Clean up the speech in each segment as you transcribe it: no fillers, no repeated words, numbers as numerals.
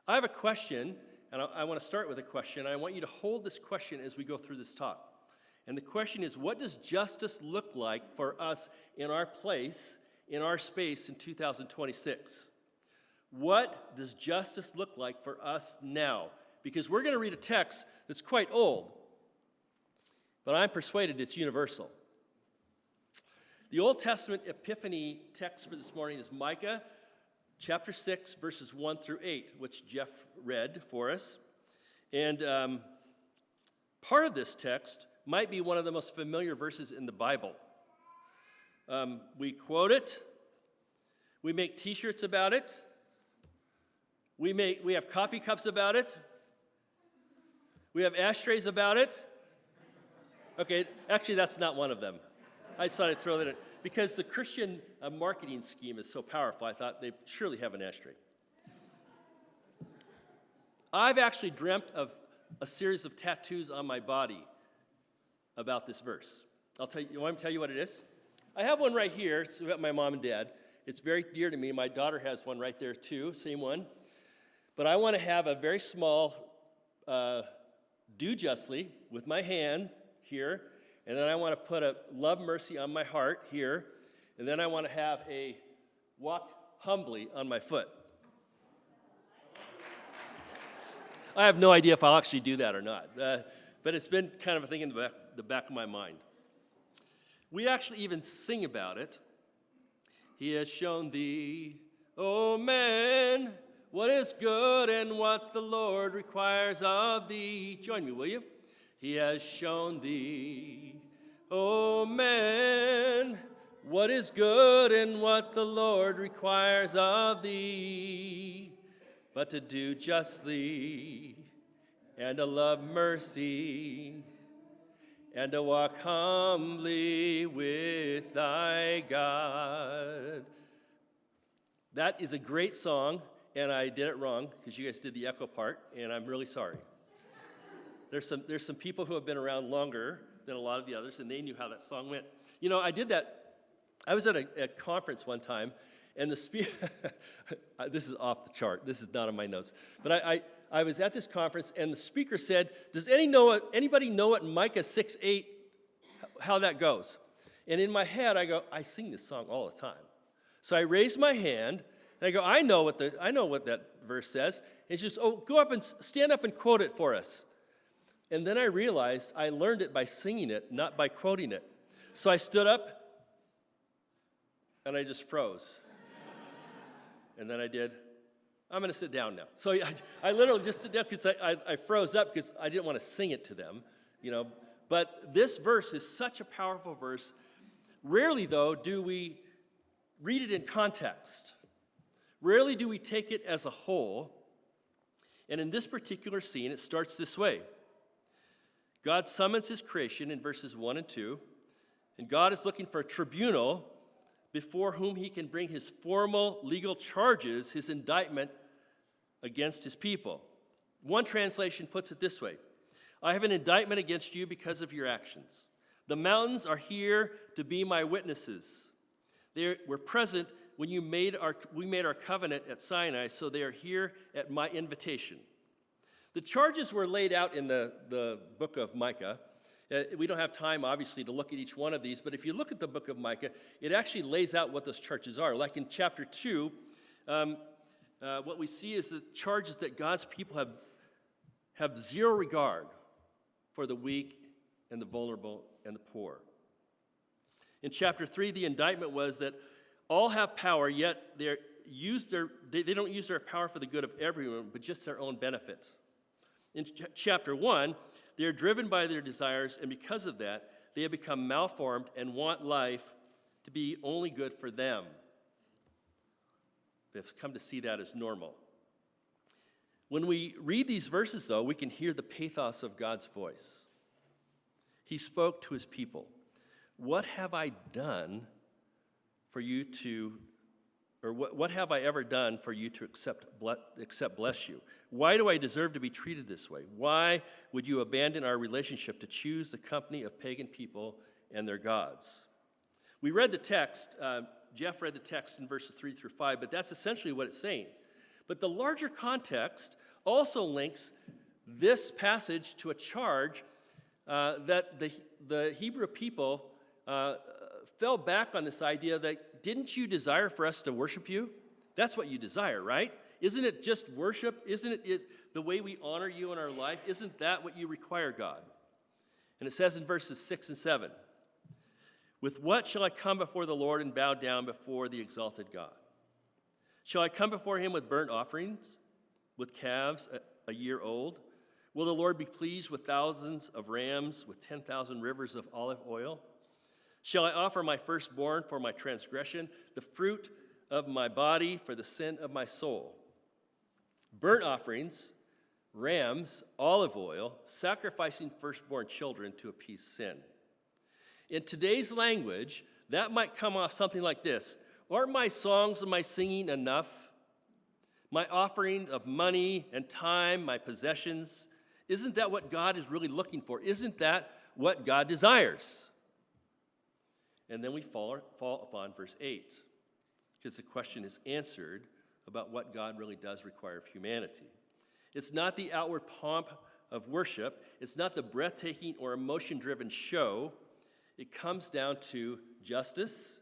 I have a question, and I want to start with a question. I want you to hold this question as we go through this talk. And the question is, what does justice look like for us in our place, in our space in 2026? What does justice look like for us now? Because we're going to read a text that's quite old, but I'm persuaded it's universal. The Old Testament Epiphany text for this morning is Micah chapter 6, verses 1 through 8, which Jeff read for us. And part of this text might be one of the most familiar verses in the Bible. We quote it. We make T-shirts about it. We have coffee cups about it. We have ashtrays about it. Okay, actually, that's not one of them. I just thought I'd throw that in. Because the Christian marketing scheme is so powerful, I thought they surely have an ashtray. I've actually dreamt of a series of tattoos on my body about this verse. You want me to tell you what it is? I have one right here. It's about my mom and dad. It's very dear to me. My daughter has one right there too, same one. But I want to have a very small do justly with my hand here. And then I want to put a love mercy on my heart here. And then I want to have a walk humbly on my foot. I have no idea if I'll actually do that or not. But it's been kind of a thing in the back of my mind. We actually even sing about it. He has shown thee, O man, what is good and what the Lord requires of thee. Join me, will you? He has shown thee, O man, what is good and what the Lord requires of thee, but to do justly and to love mercy and to walk humbly with thy God. That is a great song, and I did it wrong because you guys did the echo part, and I'm really sorry. There's some people who have been around longer than a lot of the others, and they knew how that song went. You know, I did that. I was at a conference one time, and the speaker, this is off the chart. This is not on my notes. But I was at this conference, and the speaker said, does anybody know what Micah 6:8, how that goes? And in my head, I go, I sing this song all the time. So I raised my hand, and I go, I know what that verse says. And she goes, go up and stand up and quote it for us. And then I realized I learned it by singing it, not by quoting it. So I stood up, and I just froze. And then I'm going to sit down now. So I literally just sit down because I froze up because I didn't want to sing it to them, you know. But this verse is such a powerful verse. Rarely, though, do we read it in context. Rarely do we take it as a whole. And in this particular scene, it starts this way. God summons his creation in verses 1 and 2, and God is looking for a tribunal before whom he can bring his formal legal charges, his indictment against his people. One translation puts it this way: I have an indictment against you because of your actions. The mountains are here to be my witnesses. They were present when we made our covenant at Sinai, so they are here at my invitation. The charges were laid out in the book of Micah. We don't have time, obviously, to look at each one of these, but if you look at the book of Micah, it actually lays out what those charges are. Like in chapter 2, what we see is the charges that God's people have zero regard for the weak and the vulnerable and the poor. In chapter 3, the indictment was that all have power, yet they don't use their power for the good of everyone, but just their own benefit. In chapter 1, they are driven by their desires, and because of that, they have become malformed and want life to be only good for them. They've come to see that as normal. When we read these verses, though, we can hear the pathos of God's voice. He spoke to his people. What have I done for you to, or what have I ever done for you to accept bless you? Why do I deserve to be treated this way? Why would you abandon our relationship to choose the company of pagan people and their gods? We read the text, Jeff read the text in verses 3 through 5, but that's essentially what it's saying. But the larger context also links this passage to a charge that the Hebrew people fell back on this idea that, didn't you desire for us to worship you? That's what you desire, right? Isn't it just worship? Isn't it the way we honor you in our life? Isn't that what you require, God? And it says in verses 6 and 7, with what shall I come before the Lord and bow down before the exalted God? Shall I come before him with burnt offerings, with calves a year old? Will the Lord be pleased with thousands of rams, with 10,000 rivers of olive oil? Shall I offer my firstborn for my transgression, the fruit of my body for the sin of my soul? Burnt offerings, rams, olive oil, sacrificing firstborn children to appease sin. In today's language, that might come off something like this. Aren't my songs and my singing enough? My offering of money and time, my possessions, isn't that what God is really looking for? Isn't that what God desires? And then we fall upon verse 8, because the question is answered about what God really does require of humanity. It's not the outward pomp of worship. It's not the breathtaking or emotion-driven show. It comes down to justice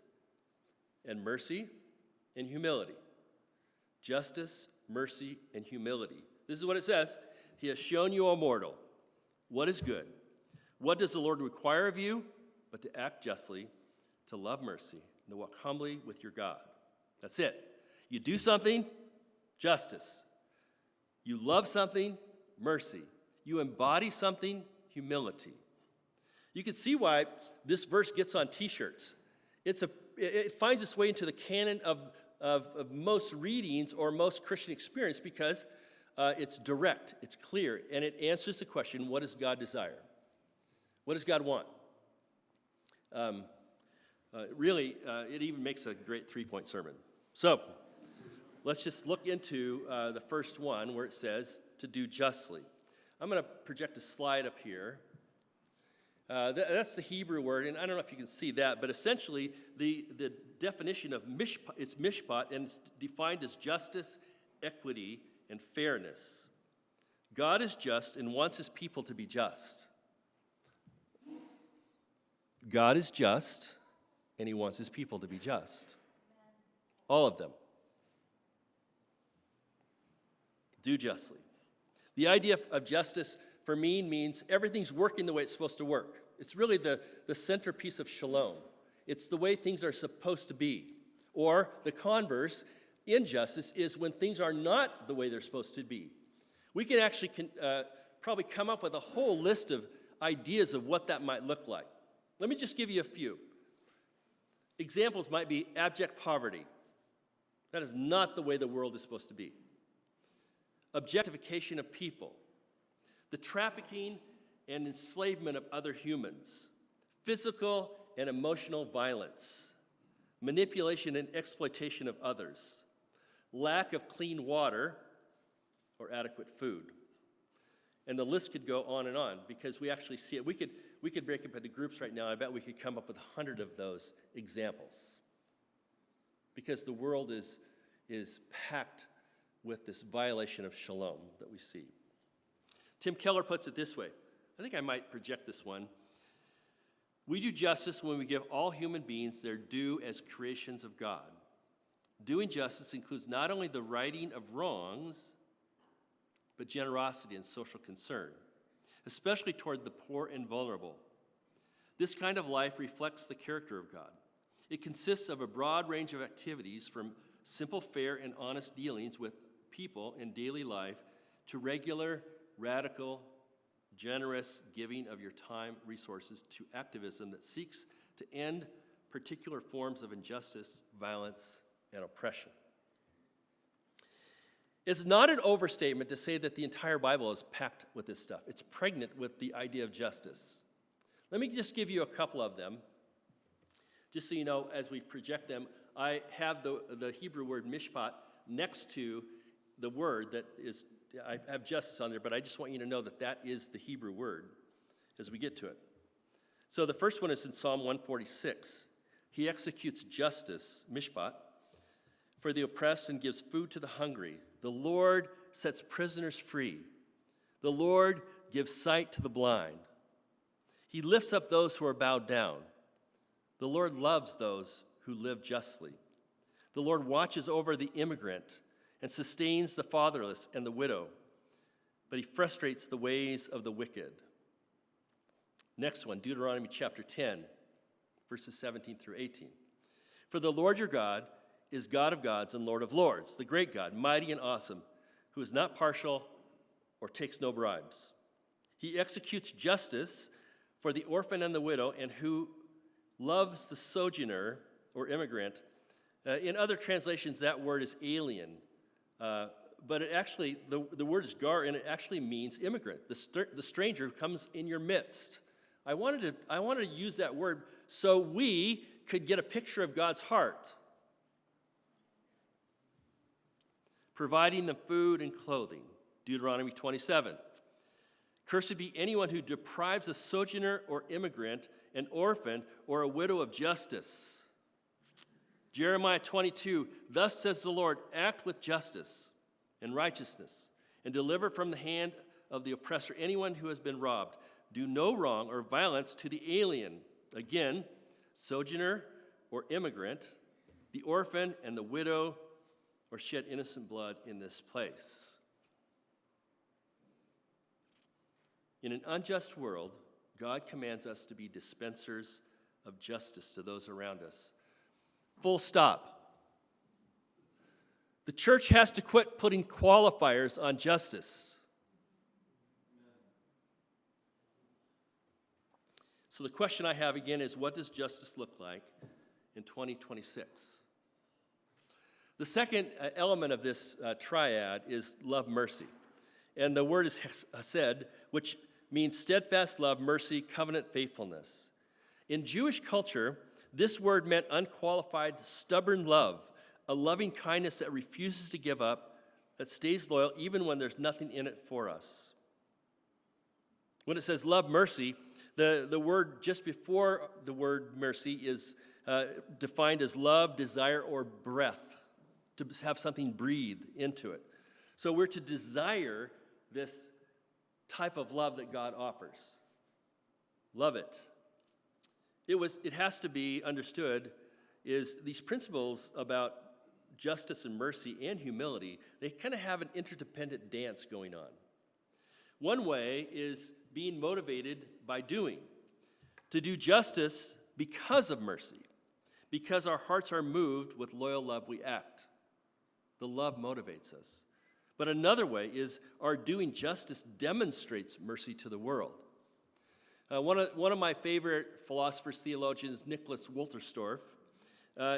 and mercy and humility. Justice, mercy, and humility. This is what it says. He has shown you, O mortal, what is good. What does the Lord require of you? But to act justly, to love mercy, and to walk humbly with your God. That's it. You do something, justice. You love something, mercy. You embody something, humility. You can see why this verse gets on t-shirts. It finds its way into the canon of most readings or most Christian experience because it's direct, it's clear, and it answers the question, what does God desire? What does God want? It even makes a great three-point sermon. So, let's just look into the first one where it says to do justly. I'm going to project a slide up here. That's the Hebrew word, and I don't know if you can see that, but essentially the definition of mishpat, it's mishpat, and it's defined as justice, equity, and fairness. God is just and wants his people to be just. God is just, and he wants his people to be just. All of them. Do justly. The idea of justice for me means everything's working the way it's supposed to work. It's really the centerpiece of shalom. It's the way things are supposed to be. Or the converse, injustice, is when things are not the way they're supposed to be. We can actually probably come up with a whole list of ideas of what that might look like. Let me just give you a few. Examples might be abject poverty. That is not the way the world is supposed to be. Objectification of people. The trafficking and enslavement of other humans. Physical and emotional violence. Manipulation and exploitation of others. Lack of clean water or adequate food. And the list could go on and on because we actually see it. We could break up into groups right now. I bet we could come up with 100 of those examples. Because the world is packed with this violation of shalom that we see. Tim Keller puts it this way. I think I might project this one. We do justice when we give all human beings their due as creations of God. Doing justice includes not only the righting of wrongs, but generosity and social concern, especially toward the poor and vulnerable. This kind of life reflects the character of God. It consists of a broad range of activities from simple, fair, and honest dealings with people in daily life to regular, radical, generous giving of your time, resources, to activism that seeks to end particular forms of injustice, violence, and oppression. It's not an overstatement to say that the entire Bible is packed with this stuff. It's pregnant with the idea of justice. Let me just give you a couple of them. Just so you know, as we project them, I have the Hebrew word mishpat next to the word that is, I have justice on there, but I just want you to know that that is the Hebrew word as we get to it. So the first one is in Psalm 146. He executes justice, mishpat, for the oppressed and gives food to the hungry. The Lord sets prisoners free. The Lord gives sight to the blind. He lifts up those who are bowed down. The Lord loves those who live justly. The Lord watches over the immigrant and sustains the fatherless and the widow, but he frustrates the ways of the wicked. Next one, Deuteronomy chapter 10, verses 17 through 18. For the Lord your God is God of gods and Lord of lords, the great God, mighty and awesome, who is not partial or takes no bribes. He executes justice for the orphan and the widow, and who loves the sojourner or immigrant. In other translations, that word is alien, but it actually, the word is gar, and it actually means immigrant, the stranger who comes in your midst. I wanted to use that word so we could get a picture of God's heart, providing them food and clothing. Deuteronomy 27. Cursed be anyone who deprives a sojourner or immigrant, an orphan, or a widow of justice. Jeremiah 22, thus says the Lord, act with justice and righteousness, and deliver from the hand of the oppressor anyone who has been robbed. Do no wrong or violence to the alien. Again, sojourner or immigrant, the orphan and the widow, or shed innocent blood in this place. In an unjust world, God commands us to be dispensers of justice to those around us. Full stop. The church has to quit putting qualifiers on justice. So the question I have again is, what does justice look like in 2026? The second element of this triad is love, mercy. And the word is hesed, which means steadfast love, mercy, covenant faithfulness. In Jewish culture, this word meant unqualified, stubborn love, a loving kindness that refuses to give up, that stays loyal even when there's nothing in it for us. When it says love, mercy, the word just before the word mercy is defined as love, desire, or breath, to have something breathe into it. So we're to desire this type of love that God offers. Love it. It has to be understood is these principles about justice and mercy and humility, they kind of have an interdependent dance going on. One way is being motivated by doing. To do justice because of mercy. Because our hearts are moved with loyal love, we act. The love motivates us. But another way is our doing justice demonstrates mercy to the world. One of my favorite philosophers, theologians, Nicholas Wolterstorff,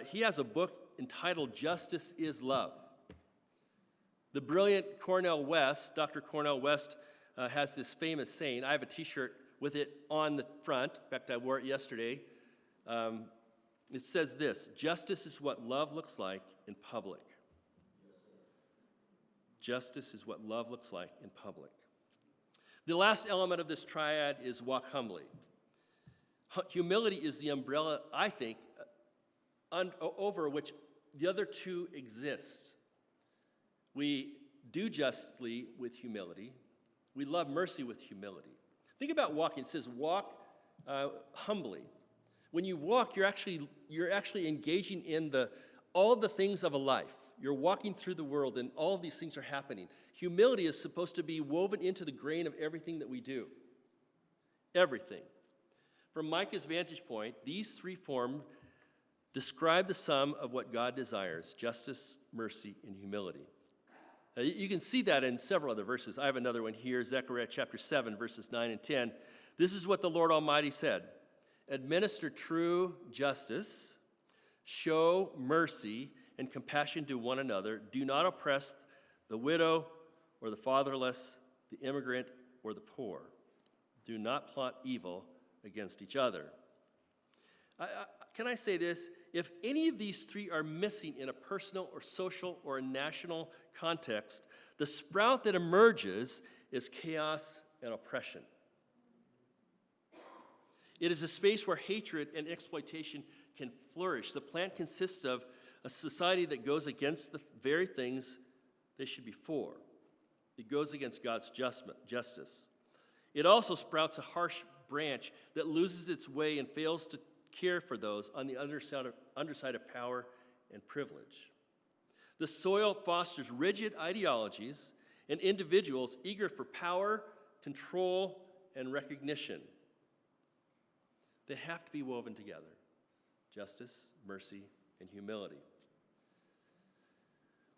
he has a book entitled Justice is Love. The brilliant Dr. Cornel West, has this famous saying. I have a t-shirt with it on the front. In fact, I wore it yesterday. It says this: justice is what love looks like in public. Justice is what love looks like in public. The last element of this triad is walk humbly. Humility is the umbrella, I think, over which the other two exist. We do justly with humility. We love mercy with humility. Think about walking. It says walk humbly. When you walk, you're actually engaging in all the things of a life. You're walking through the world, and all of these things are happening. Humility is supposed to be woven into the grain of everything that we do. Everything. From Micah's vantage point, these three forms describe the sum of what God desires: justice, mercy, and humility. You can see that in several other verses. I have another one here, Zechariah chapter 7, verses 9 and 10. This is what the Lord Almighty said: administer true justice, show mercy and compassion to one another. Do not oppress the widow or the fatherless, the immigrant or the poor. Do not plot evil against each other. Can I say this? If any of these three are missing in a personal or social or a national context, the sprout that emerges is chaos and oppression. It is a space where hatred and exploitation can flourish. The plant consists of a society that goes against the very things they should be for. It goes against God's justice. It also sprouts a harsh branch that loses its way and fails to care for those on the underside of power and privilege. The soil fosters rigid ideologies and individuals eager for power, control, and recognition. They have to be woven together: justice, mercy, and humility.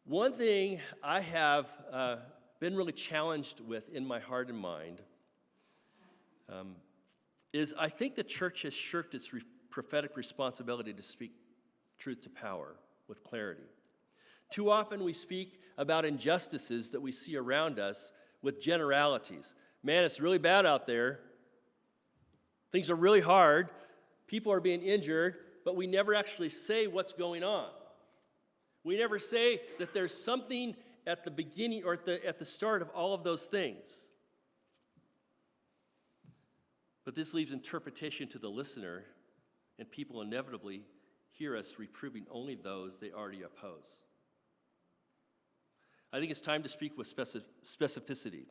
One thing I have been really challenged with in my heart and mind is I think the church has shirked its prophetic responsibility to speak truth to power with clarity. Too often we speak about injustices that we see around us with generalities. Man, it's really bad out there. Things are really hard. People are being injured, but we never actually say what's going on. We never say that there's something at the beginning or at the start of all of those things. But this leaves interpretation to the listener, and people inevitably hear us reproving only those they already oppose. I think it's time to speak with specificity.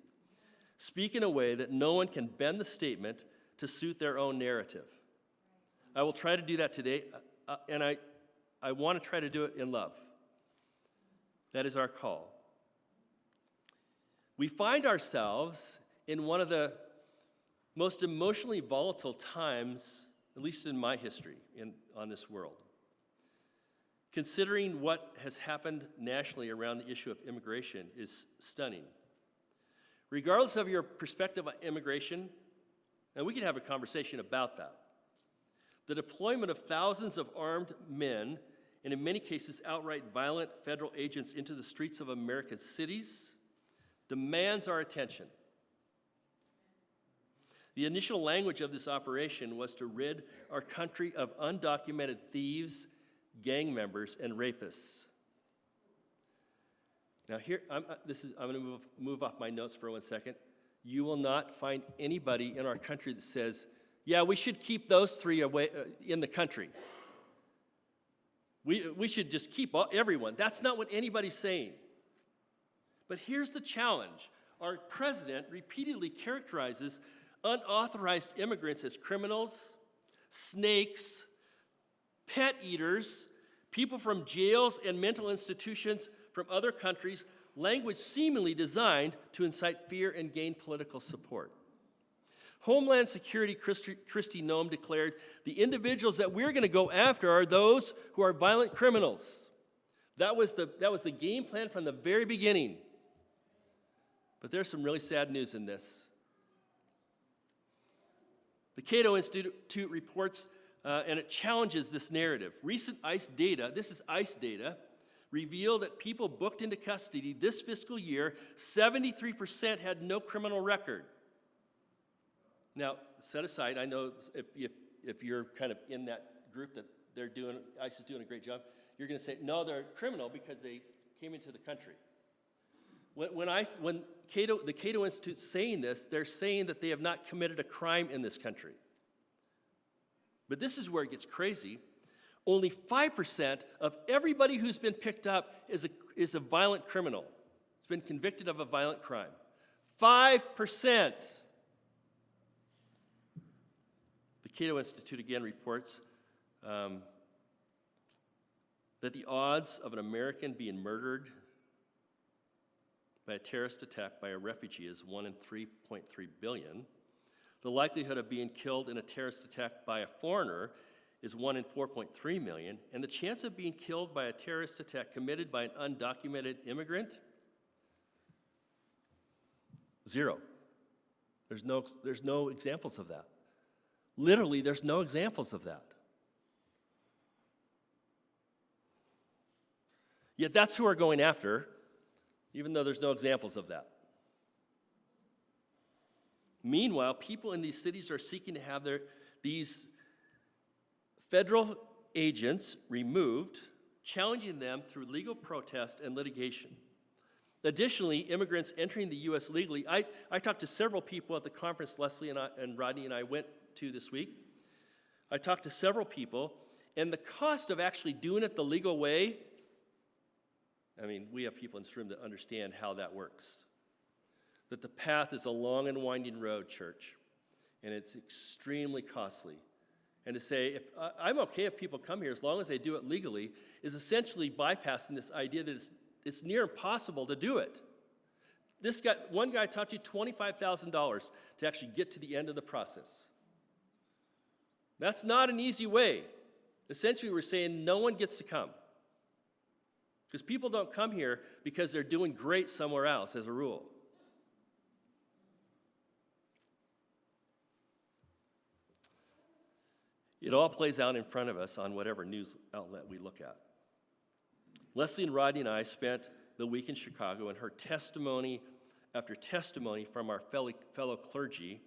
Speak in a way that no one can bend the statement to suit their own narrative. I will try to do that today, and I want to try to do it in love. That is our call. We find ourselves in one of the most emotionally volatile times, at least in my history, on this world. Considering what has happened nationally around the issue of immigration is stunning. Regardless of your perspective on immigration, and we can have a conversation about that, the deployment of thousands of armed men, and in many cases outright violent federal agents into the streets of America's cities, demands our attention. The initial language of this operation was to rid our country of undocumented thieves, gang members, and rapists. Now here, I'm going to move off my notes for 1 second. You will not find anybody in our country that says, yeah, we should keep those three away in the country. We should just keep everyone. That's not what anybody's saying. But here's the challenge. Our president repeatedly characterizes unauthorized immigrants as criminals, snakes, pet eaters, people from jails and mental institutions from other countries, language seemingly designed to incite fear and gain political support. Homeland Security Kristi Noem declared, the individuals that we're going to go after are those who are violent criminals. That was the game plan from the very beginning. But there's some really sad news in this. The Cato Institute reports, and it challenges this narrative. Recent ICE data, this is ICE data, reveal that people booked into custody this fiscal year, 73% had no criminal record. Now, set aside, I know if you're kind of in that group that ICE is doing a great job, you're going to say, no, they're criminal because they came into the country. When the Cato Institute is saying this, they're saying that they have not committed a crime in this country. But this is where it gets crazy. Only 5% of everybody who's been picked up is a violent criminal. It's been convicted of a violent crime. 5%. The Cato Institute again reports that the odds of an American being murdered by a terrorist attack by a refugee is 1 in 3.3 billion. The likelihood of being killed in a terrorist attack by a foreigner is 1 in 4.3 million, and the chance of being killed by a terrorist attack committed by an undocumented immigrant, 0. There's no examples of that. Literally, there's no examples of that. Yet that's who we're going after, even though there's no examples of that. Meanwhile, people in these cities are seeking to have these federal agents removed, challenging them through legal protest and litigation. Additionally, immigrants entering the U.S. legally, I talked to several people at the conference Leslie and Rodney and I went to this week. I talked to several people, And the cost of actually doing it the legal way, I mean, we have people in this room that understand how that works. That the path is a long and winding road, church, and it's extremely costly. And to say, I'm okay if people come here as long as they do it legally, is essentially bypassing this idea that it's near impossible to do it. One guy talked you $25,000 to actually get to the end of the process. That's not an easy way. Essentially, we're saying no one gets to come. Because people don't come here because they're doing great somewhere else, as a rule. It all plays out in front of us on whatever news outlet we look at. Leslie and Rodney and I spent the week in Chicago and heard testimony after testimony from our fellow clergy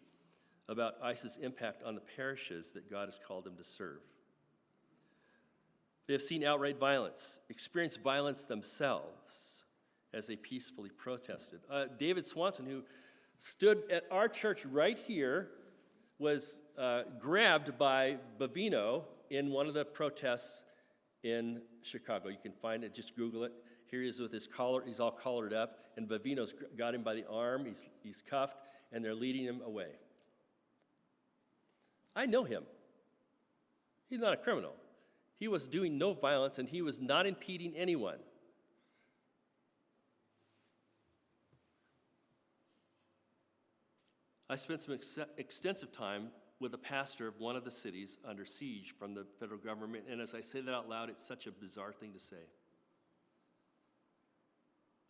about ICE's impact on the parishes that God has called them to serve. They have seen outright violence, experienced violence themselves as they peacefully protested. David Swanson, who stood at our church right here, was grabbed by Bavino in one of the protests in Chicago. You can find it, just Google it. Here he is with his collar, he's all collared up, and Bavino's got him by the arm, he's cuffed, and they're leading him away. I know him. He's not a criminal. He was doing no violence, and he was not impeding anyone. I spent some extensive time with a pastor of one of the cities under siege from the federal government, and as I say that out loud, it's such a bizarre thing to say.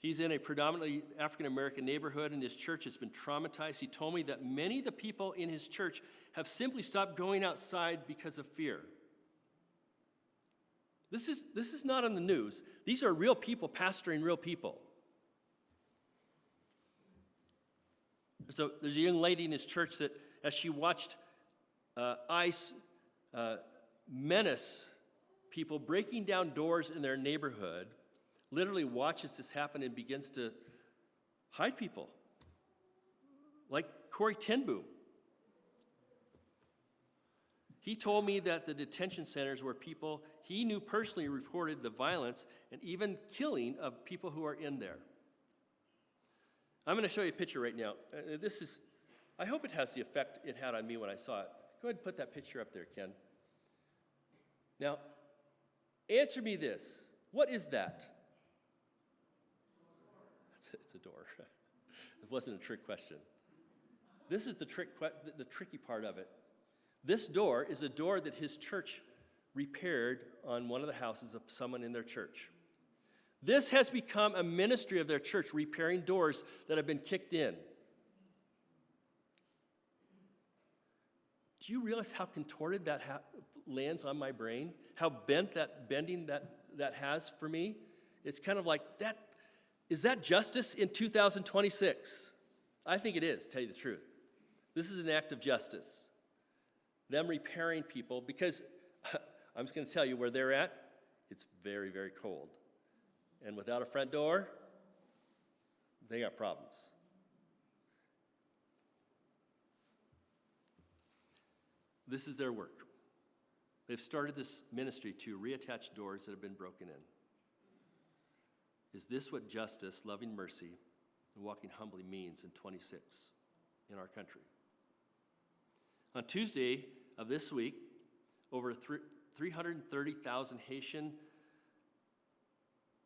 He's in a predominantly African-American neighborhood, and his church has been traumatized. He told me that many of the people in his church have simply stopped going outside because of fear. This is not on the news. These are real people pastoring real people. So there's a young lady in his church that, as she watched ICE menace people breaking down doors in their neighborhood, literally watches this happen and begins to hide people, like Corey ten Boom. He told me that the detention centers where people he knew personally reported the violence and even killing of people who are in there. I'm going to show you a picture right now. I hope it has the effect it had on me when I saw it. Go ahead and put that picture up there, Ken. Now, answer me this. What is that? It's a door. It wasn't a trick question. This is the tricky part of it. This door is a door that his church repaired on one of the houses of someone in their church. This has become a ministry of their church, repairing doors that have been kicked in. Do you realize how contorted that lands on my brain? How bending that has for me? It's kind of like that. Is that justice in 2026? I think it is, to tell you the truth. This is an act of justice. Them repairing people, because I'm just going to tell you where they're at, it's very, very cold. And without a front door, they got problems. This is their work. They've started this ministry to reattach doors that have been broken in. Is this what justice, loving mercy, and walking humbly means in 26 in our country? On Tuesday of this week, over 330,000 Haitian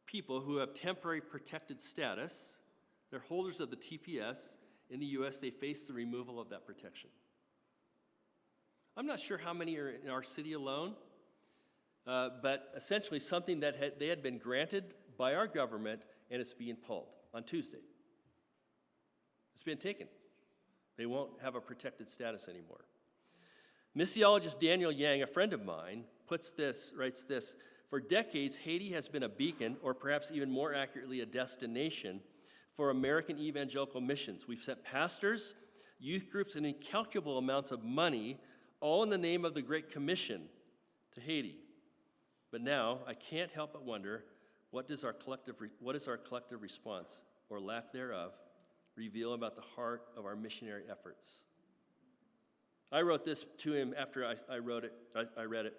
people who have temporary protected status, they're holders of the TPS in the U.S., they face the removal of that protection. I'm not sure how many are in our city alone, but essentially something that they had been granted by our government, and it's being pulled on Tuesday. It's been taken. They won't have a protected status anymore. Missiologist Daniel Yang, a friend of mine, writes this, for decades, Haiti has been a beacon, or perhaps even more accurately, a destination for American evangelical missions. We've sent pastors, youth groups, and incalculable amounts of money, all in the name of the Great Commission to Haiti. But now, I can't help but wonder, what is our collective response, or lack thereof, reveal about the heart of our missionary efforts? I wrote this to him after I read it.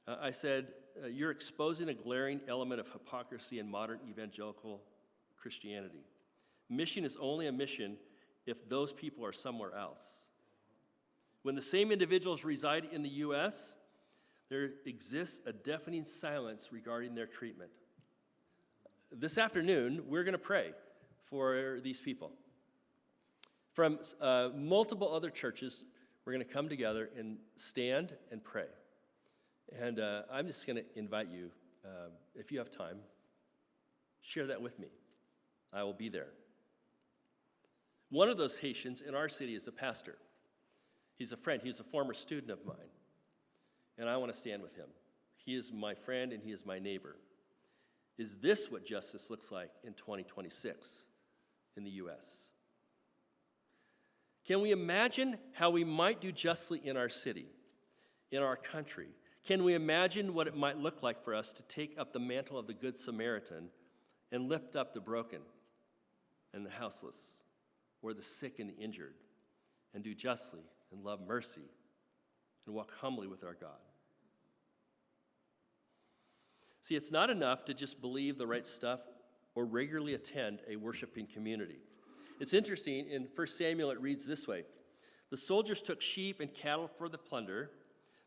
I said, you're exposing a glaring element of hypocrisy in modern evangelical Christianity. Mission is only a mission if those people are somewhere else. When the same individuals reside in the U.S., there exists a deafening silence regarding their treatment. This afternoon, we're going to pray for these people. From multiple other churches, we're going to come together and stand and pray. And I'm just going to invite you, if you have time, share that with me. I will be there. One of those Haitians in our city is a pastor. He's a friend. He's a former student of mine. And I want to stand with him. He is my friend and he is my neighbor. Is this what justice looks like in 2026 in the U.S.? Can we imagine how we might do justly in our city, in our country? Can we imagine what it might look like for us to take up the mantle of the Good Samaritan and lift up the broken and the houseless, or the sick and the injured, and do justly and love mercy and walk humbly with our God? See, it's not enough to just believe the right stuff or regularly attend a worshiping community. It's interesting, in 1 Samuel it reads this way: the soldiers took sheep and cattle for the plunder,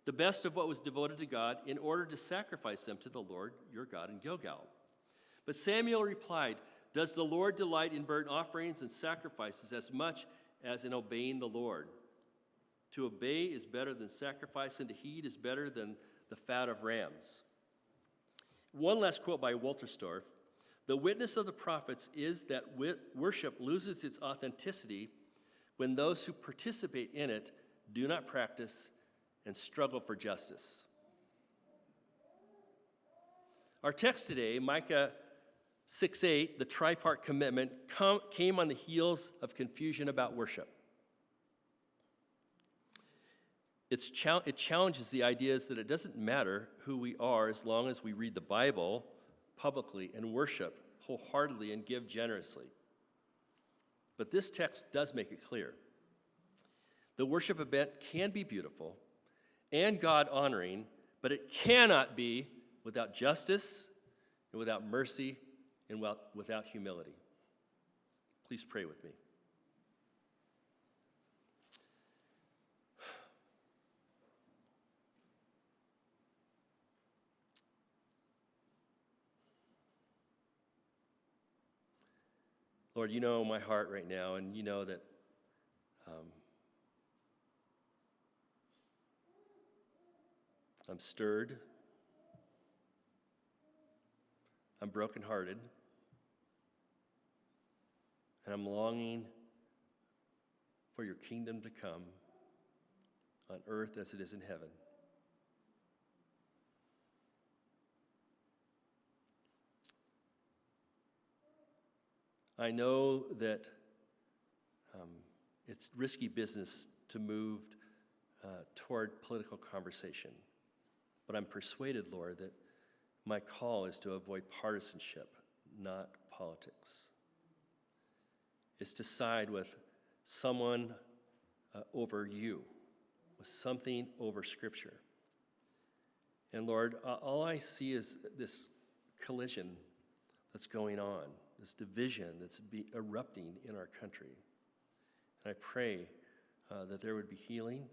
the best of what was devoted to God, in order to sacrifice them to the Lord your God in Gilgal. But Samuel replied, does the Lord delight in burnt offerings and sacrifices as much as in obeying the Lord? To obey is better than sacrifice, and to heed is better than the fat of rams. One last quote by Wolterstorff: the witness of the prophets is that worship loses its authenticity when those who participate in it do not practice and struggle for justice. Our text today, Micah 6:8, the tripart commitment, came on the heels of confusion about worship. It challenges the ideas that it doesn't matter who we are as long as we read the Bible publicly and worship wholeheartedly and give generously. But this text does make it clear. The worship event can be beautiful and God-honoring, but it cannot be without justice and without mercy and without humility. Please pray with me. Lord, you know my heart right now, and you know that I'm stirred, I'm brokenhearted, and I'm longing for your kingdom to come on earth as it is in heaven. I know that it's risky business to move toward political conversation, but I'm persuaded, Lord, that my call is to avoid partisanship, not politics. It's to side with someone over you, with something over Scripture. And Lord, all I see is this collision that's going on, this division that's erupting in our country. And I pray that there would be healing,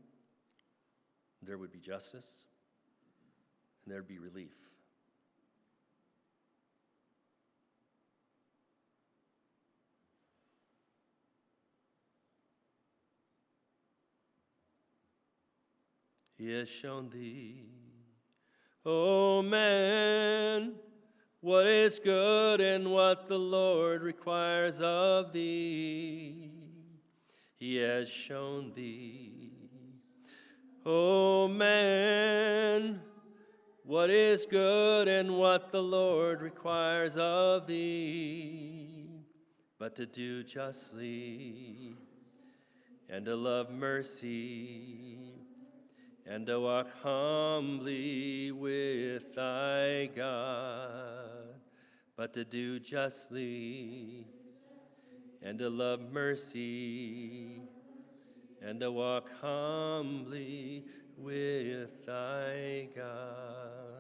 there would be justice, and there would be relief. He has shown thee, O man, what is good and what the Lord requires of thee. He has shown thee, O man, what is good and what the Lord requires of thee, but to do justly and to love mercy and to walk humbly with thy God, but to do justly and to love mercy and to walk humbly with thy God.